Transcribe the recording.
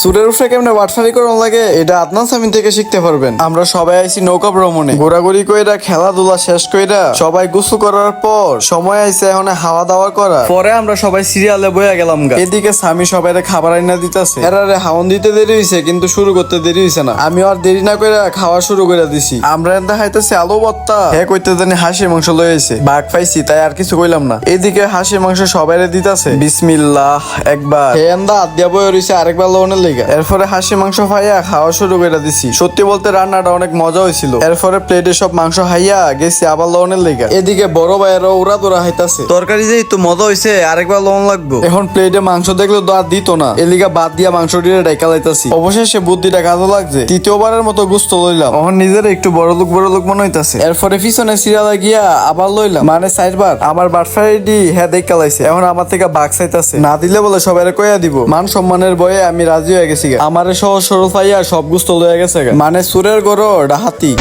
সুরের উপরে কেমনে বাটফারি করন লাগে এটা আদনান সামিন থেকে শিখতে পারবেন। আমরা সবাই আইছি নৌকা ভ্রমণে, ঘোরাঘুরি কইরা খেলাধুলা শেষ কইরা সবাই গোসল করার পর সময় আইছে এখন হাওয়া দাওয়া করা। পরে আমরা সবাই সিরিয়ালে বইয়া গেলাম গা। এদিকে স্বামী সবাই খাবার আইনা দিতেছে, এরারে হাওন দিতে দেরি হইছে কিন্তু শুরু করতে দেরি হইছে না। আমি আর দেরি না কইরা খাওয়া শুরু করে দিছি। আমরা এনদা খাইতেছি আলু ভর্তা, হ্যাঁ কইতে জানি হাঁসের মাংস লই আইছে। বাঘ পাইছি তাই আর কিছু কইলাম না। এদিকে হাঁসের মাংস সবাইরে দিতেছে, বিসমিল্লাহ একবার, হে এনদা হাত দিয়া বই রইছে আরেকবার লওনের লেগা। এরপরে হাঁসের মাংস খাইয়া খাওয়া শুরু করে দিছি। সত্যি বলতে রান্নাটা অনেক মজা হয়েছিল। এরপরে প্লেটে সব মাংস খাইয়া গেছি আবার লওনের লেগা। এদিকে বড় ভাইয়েরও উড়া তোরা হাইতাছে, তরকারি যে একটু মজা হয়েছে আরেকবার লওন লাগবো। এখন প্লেটে মাংস দেখলে তো আর দিত না, এলিগা বাদ দিয়া মাংস দিয়ে ডাইকা লাইতাছি। অবশেষে বুদ্ধিটা কাজে লাগছে, তৃতীয়বারের মতো গুস্ত লইলাম। এখন নিজের একটু বড় লোক মনে হইতাছে। এরপরে পিছনে সিরিয়ালে গিয়া আবার লইলাম, মানে চারবার। আমার বাটফারি হ্যাঁ দেখা লাইছে, এখন আমার থেকে বাঘ চাইতাছে। না দিলে বলে সবাই কইয়া দিব। মান সম্মানের বয়ে আমি রাজি হয়ে গেছি। আমারে সহজ সরল পাইয়া সব গুস্ত লইয়া গেছে, মানে সুরের গরো ডাহাতি।